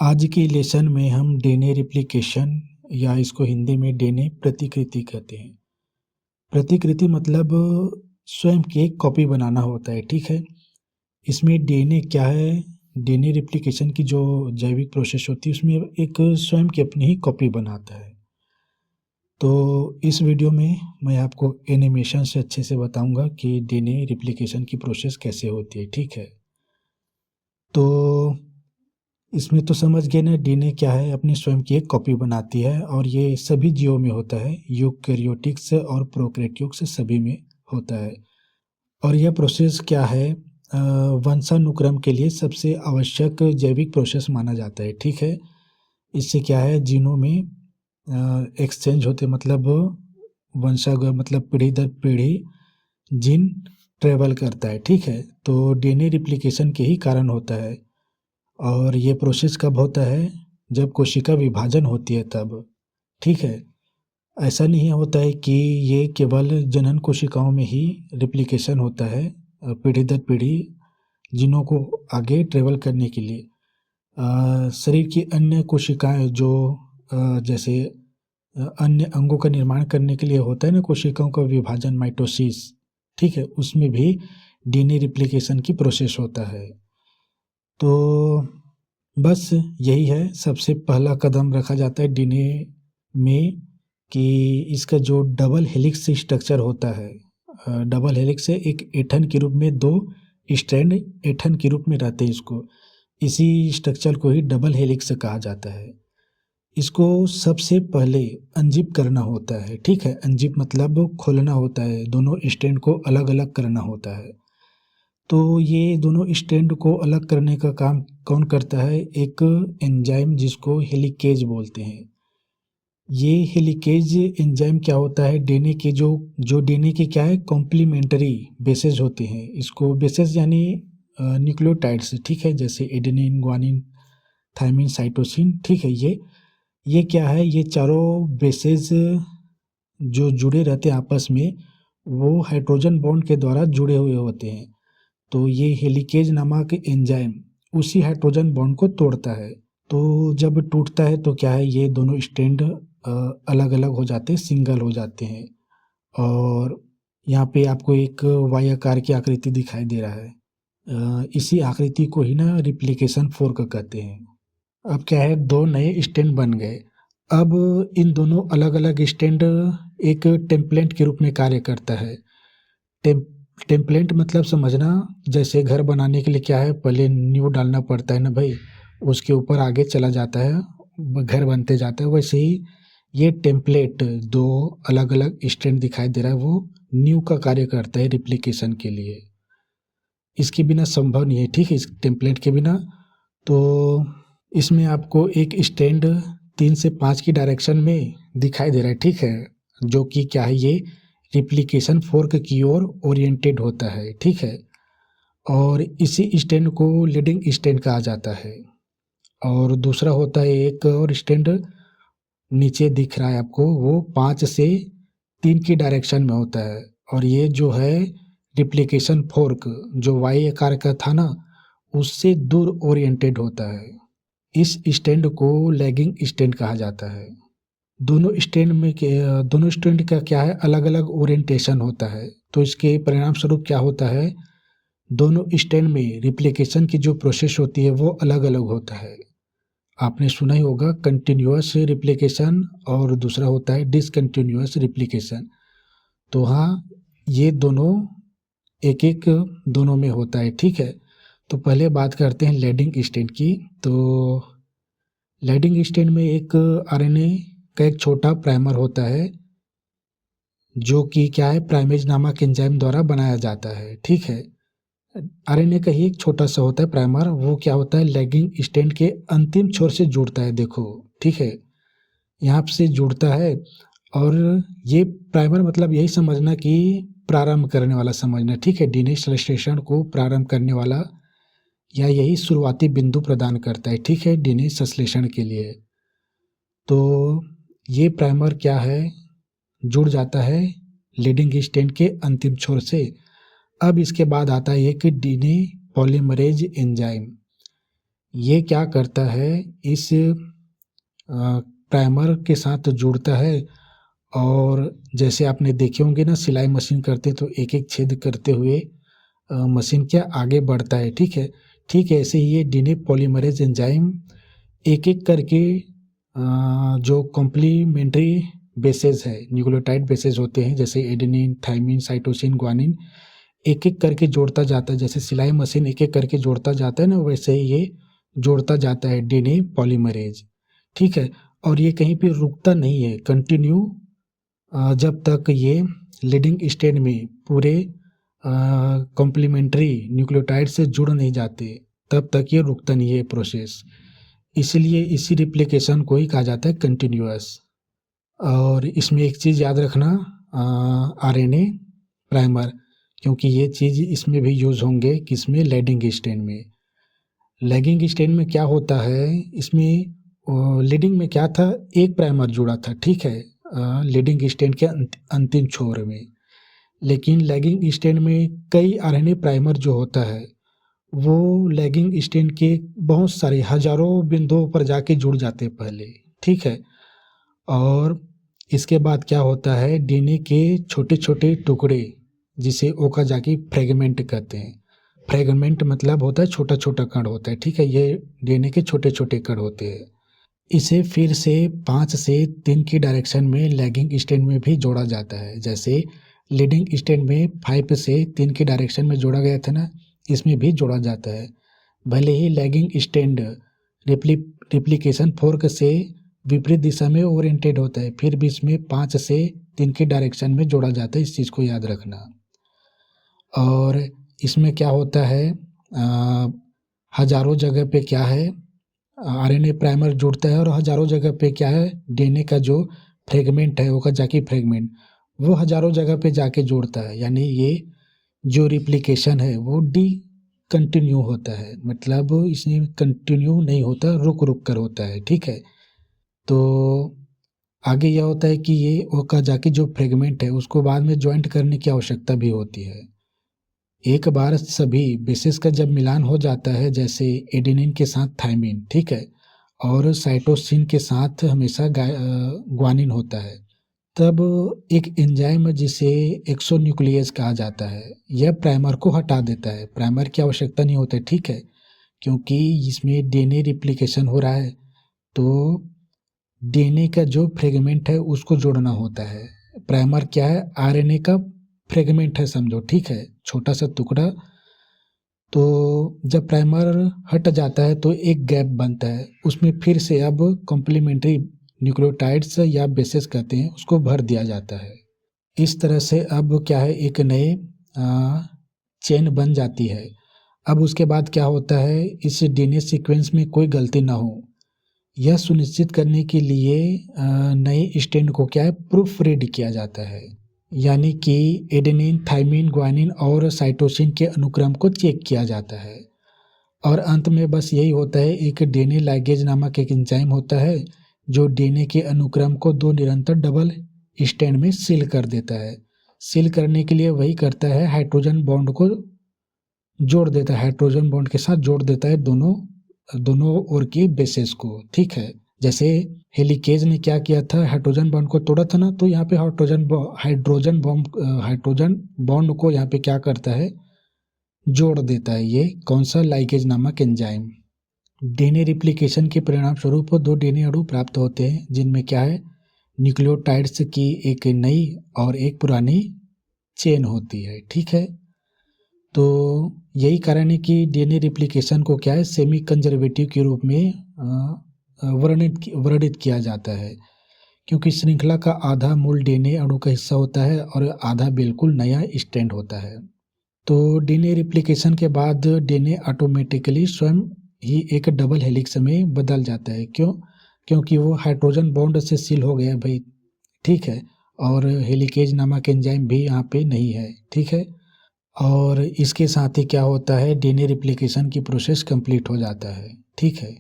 आज के लेसन में हम डीएनए रेप्लिकेशन या इसको हिंदी में डीएनए प्रतिकृति कहते हैं। प्रतिकृति मतलब स्वयं की एक कॉपी बनाना होता है, ठीक है? इसमें डीएनए क्या है, डीएनए रेप्लिकेशन की जो जैविक प्रोसेस होती है उसमें एक स्वयं की अपनी ही कॉपी बनाता है। तो इस वीडियो में मैं आपको एनिमेशन से अच्छे से बताऊंगा कि डीएनए रेप्लिकेशन की प्रोसेस कैसे होती है, ठीक है? तो इसमें तो समझ गए ना, डीएनए क्या है, अपनी स्वयं की एक कॉपी बनाती है और ये सभी जीवों में होता है, यूकेरियोटिक्स और प्रोकैरियोट्स सभी में होता है। और यह प्रोसेस क्या है, वंशानुक्रम के लिए सबसे आवश्यक जैविक प्रोसेस माना जाता है, ठीक है? इससे क्या है, जीनों में एक्सचेंज होते, मतलब वंशागत मतलब पीढ़ी दर पीढ़ी जीन ट्रेवल करता है, ठीक है? तो डीएनए रिप्लिकेशन के ही कारण होता है। और ये प्रोसेस कब होता है, जब कोशिका विभाजन होती है तब, ठीक है? ऐसा नहीं होता है कि ये केवल जनन कोशिकाओं में ही रिप्लिकेशन होता है, पीढ़ी दर पीढ़ी जीनों को आगे ट्रेवल करने के लिए शरीर की अन्य कोशिकाएं जो जैसे अन्य अंगों का निर्माण करने के लिए होता है ना, कोशिकाओं का विभाजन, माइटोसिस, ठीक है? उसमें भी डीएनए रिप्लिकेशन की प्रोसेस होता है। तो बस यही है, सबसे पहला कदम रखा जाता है डीएनए में कि इसका जो डबल हेलिक्स स्ट्रक्चर होता है, डबल हेलिक्स से एक एथन के रूप में दो स्ट्रैंड एथन के रूप में रहते हैं, इसको इसी स्ट्रक्चर को ही डबल हेलिक्स कहा जाता है। इसको सबसे पहले अनजिप करना होता है, ठीक है? अनजिप मतलब खोलना होता है, दोनों स्ट्रैंड को अलग अलग करना होता है। तो ये दोनों स्ट्रैंड को अलग करने का काम कौन करता है? एक एंजाइम जिसको हेलिकेज बोलते हैं। ये हेलिकेज एंजाइम क्या होता है, डीएनए के जो डीएनए के क्या है, कॉम्प्लीमेंट्री बेसेस होते हैं। इसको बेसेस यानी न्यूक्लियोटाइड्स, ठीक है? जैसे एडेनिन, ग्वानिन, थायमिन, साइटोसिन, ठीक है? ये क्या है, ये चारों बेसेस जो जुड़े रहते हैं आपस में, वो हाइड्रोजन बॉन्ड के द्वारा जुड़े हुए होते हैं। तो ये हेलिकेज नामक एंजाइम उसी हाइड्रोजन बॉन्ड को तोड़ता है। तो जब टूटता है तो क्या है, ये दोनों स्ट्रैंड अलग अलग हो जाते हैं, सिंगल हो जाते हैं। और यहाँ पे आपको एक वाई आकार की आकृति दिखाई दे रहा है। इसी आकृति को ही ना रिप्लिकेशन फोर्क कहते हैं। अब क्या है, दो नए स्टैंड बन गए। अब इन दोनों अलग अलग स्टैंड एक टेम्पलेट के रूप में कार्य करता है। टेम्पलेट मतलब समझना, जैसे घर बनाने के लिए क्या है, पहले नींव डालना पड़ता है ना भाई, उसके ऊपर आगे चला जाता है, घर बनते जाता है। वैसे ही ये टेम्पलेट, दो अलग अलग स्टैंड दिखाई दे रहा है, वो नींव का कार्य करता है रिप्लिकेशन के लिए। इसके बिना संभव नहीं है, ठीक है? इस टेम्पलेट के बिना। तो इसमें आपको एक स्टैंड 3 से 5 की डायरेक्शन में दिखाई दे रहा है, ठीक है? जो कि क्या है, ये रिप्लिकेशन फोर्क की ओर ओरिएंटेड होता है, ठीक है? और इसी स्टैंड को लीडिंग स्टैंड कहा जाता है। और दूसरा होता है एक और स्टैंड, नीचे दिख रहा है आपको, वो 5 से 3 की डायरेक्शन में होता है। और ये जो है रिप्लिकेशन फोर्क, जो वाई आकार का था ना, उससे दूर ओरिएंटेड होता है। इस स्टैंड को लैगिंग स्टैंड कहा जाता है। दोनों स्टैंड का क्या है, अलग अलग ओरिएंटेशन होता है। तो इसके परिणाम स्वरूप क्या होता है, दोनों स्टैंड में रिप्लिकेशन की जो प्रोसेस होती है वो अलग अलग होता है। आपने सुना ही होगा कंटिन्यूअस रिप्लिकेशन, और दूसरा होता है डिसकंटिन्यूअस रिप्लिकेशन। तो हाँ, ये दोनों एक एक दोनों में होता है, ठीक है? तो पहले बात करते हैं लैडिंग स्टैंड की। तो लैडिंग स्टैंड में एक आरएनए का एक छोटा प्राइमर होता है, जो कि क्या है, प्राइमेज नामक एंजाइम द्वारा बनाया जाता है, ठीक है? आरएनए का ही एक छोटा सा होता है प्राइमर, वो क्या होता है, लैगिंग स्टैंड के अंतिम छोर से जुड़ता है, देखो, ठीक है? यहाँ से जुड़ता है। और ये प्राइमर मतलब यही समझना कि प्रारंभ करने वाला समझना, ठीक है? डीएनए संश्लेषण को प्रारंभ करने वाला, या यही शुरुआती बिंदु प्रदान करता है, ठीक है, डीएनए संश्लेषण के लिए। तो ये प्राइमर क्या है, जुड़ जाता है लीडिंग स्टैंड के अंतिम छोर से। अब इसके बाद आता है एक डीएनए पॉलीमरेज एंजाइम। ये क्या करता है, इस प्राइमर के साथ जुड़ता है और जैसे आपने देखे होंगे ना, सिलाई मशीन करते तो एक एक छेद करते हुए मशीन क्या आगे बढ़ता है, ठीक है। ठीक है, ऐसे ही ये डीएनए पॉलीमरेज एंजाइम एक एक करके जो कॉम्प्लीमेंट्री बेसेस है, न्यूक्लियोटाइड बेसेस होते हैं, जैसे एडेनिन, थाइमिन, साइटोसिन, ग्वानिन, एक एक करके जोड़ता जाता है। जैसे सिलाई मशीन एक एक करके जोड़ता जाता है ना, वैसे ही ये जोड़ता जाता है डीएनए पॉलीमरेज, ठीक है। और ये कहीं पे रुकता नहीं है, कंटिन्यू जब तक ये लीडिंग स्टेज में पूरे कॉम्प्लीमेंट्री न्यूक्लियोटाइड से जुड़ नहीं जाते, तब तक ये रुकता नहीं है प्रोसेस। इसलिए इसी रिप्लिकेशन को ही कहा जाता है कंटिन्यूअस। और इसमें एक चीज़ याद रखना, आरएनए प्राइमर, क्योंकि ये चीज़ इसमें भी यूज़ होंगे, किसमें, लैगिंग स्टेज में। लैगिंग स्टेज में क्या होता है, इसमें लीडिंग में क्या था, एक प्राइमर जुड़ा था, ठीक है, लीडिंग स्टेज के अंतिम छोर में। लेकिन लैगिंग स्टेज में कई आरएनए प्राइमर जो होता है, वो लैगिंग स्टेज के बहुत सारे हजारों बिंदुओं पर जाके जुड़ जाते हैं पहले, ठीक है। और इसके बाद क्या होता है, डीएनए के छोटे छोटे टुकड़े, जिसे ओकाजाकी फ्रेगमेंट कहते हैं। फ्रेगमेंट मतलब होता है छोटा छोटा कण होता है, ठीक है, ये डीएनए के छोटे छोटे कण होते हैं। इसे फिर से 5 से 3 की डायरेक्शन में लैगिंग स्टेज में भी जोड़ा जाता है। जैसे लीडिंग स्टेज में 5 से 3 की डायरेक्शन में जोड़ा गया था ना, इसमें भी जोड़ा जाता है। भले ही लैगिंग स्टेज रिप्लिकेशन फोर्क से विपरीत दिशा में ओरिएंटेड होता है, फिर भी इसमें 5 से 3 की डायरेक्शन में जोड़ा जाता है, इस चीज़ को याद रखना। और इसमें क्या होता है, हजारों जगह पे क्या है, आरएनए प्राइमर जुड़ता है, और हजारों जगह पे क्या है, डीएनए का जो फ्रेगमेंट है, ओकाजाकी फ्रेगमेंट, वो हजारों जगह पे जाके जोड़ता है। यानी ये जो रिप्लिकेशन है वो कंटिन्यू होता है, मतलब इसमें कंटिन्यू नहीं होता, रुक रुक कर होता है, ठीक है। तो आगे यह होता है कि ये ओकाजाकी जो फ्रेगमेंट है उसको बाद में ज्वाइंट करने की आवश्यकता भी होती है। एक बार सभी बेसेस का जब मिलान हो जाता है, जैसे एडेनिन के साथ थाइमिन, ठीक है, और साइटोसिन के साथ हमेशा ग्वानिन होता है, तब एक एंजाइम जिसे एक्सोन्यूक्लियस कहा जाता है, यह प्राइमर को हटा देता है। प्राइमर की आवश्यकता नहीं होती, ठीक है, क्योंकि इसमें डीएनए रिप्लिकेशन हो रहा है, तो डीएनए का जो फ्रेगमेंट है उसको जोड़ना होता है। प्राइमर क्या है, आरएनए का फ्रेगमेंट है समझो, ठीक है, छोटा सा टुकड़ा। तो जब प्राइमर हट जाता है तो एक गैप बनता है, उसमें फिर से अब कॉम्प्लीमेंट्री न्यूक्लियोटाइड्स या बेसेस कहते हैं, उसको भर दिया जाता है। इस तरह से अब क्या है, एक नए चेन बन जाती है। अब उसके बाद क्या होता है, इस डीएनए सीक्वेंस में कोई गलती ना हो, यह सुनिश्चित करने के लिए नए स्ट्रैंड को क्या है, प्रूफ रीड किया जाता है। यानी कि एडेनिन, थाइमिन, ग्वानिन और साइटोसिन के अनुक्रम को चेक किया जाता है। और अंत में बस यही होता है, एक डीएनए लाइगेज नामक एक एंजाइम होता है जो डीएनए के अनुक्रम को 2 निरंतर डबल स्ट्रैंड में सील कर देता है। सील करने के लिए वही करता है, हाइड्रोजन बॉन्ड को जोड़ देता है, हाइड्रोजन बॉन्ड के साथ जोड़ देता है दोनों ओर की बेसेस को, ठीक है। जैसे हेलिकेज ने क्या किया था, हाइड्रोजन बॉन्ड को तोड़ा था ना, तो यहाँ पे हाइड्रोजन बॉन्ड को यहाँ पे क्या करता है, जोड़ देता है। ये कौन सा, लाइगेज नामक एंजाइम। डीएनए रिप्लिकेशन के परिणाम स्वरूप 2 डीएनए अणु प्राप्त होते हैं, जिनमें क्या है, न्यूक्लियोटाइड्स की एक नई और एक पुरानी चेन होती है, ठीक है। तो यही कारण है कि डीएनए रिप्लिकेशन को क्या है, सेमी कंजर्वेटिव के रूप में वर्णित किया जाता है, क्योंकि श्रृंखला का आधा मूल डीएनए अणु का हिस्सा होता है और आधा बिल्कुल नया स्ट्रैंड होता है। तो डीएनए रिप्लिकेशन के बाद डीएनए ऑटोमेटिकली स्वयं ही एक डबल हेलिक्स में बदल जाता है। क्यों? क्योंकि वो हाइड्रोजन बॉन्ड से सील हो गया भाई, ठीक है, और हेलिकेज नामक एंजाइम भी यहाँ पे नहीं है, ठीक है। और इसके साथ ही क्या होता है, डीएनए रिप्लिकेशन की प्रोसेस कंप्लीट हो जाता है, ठीक है।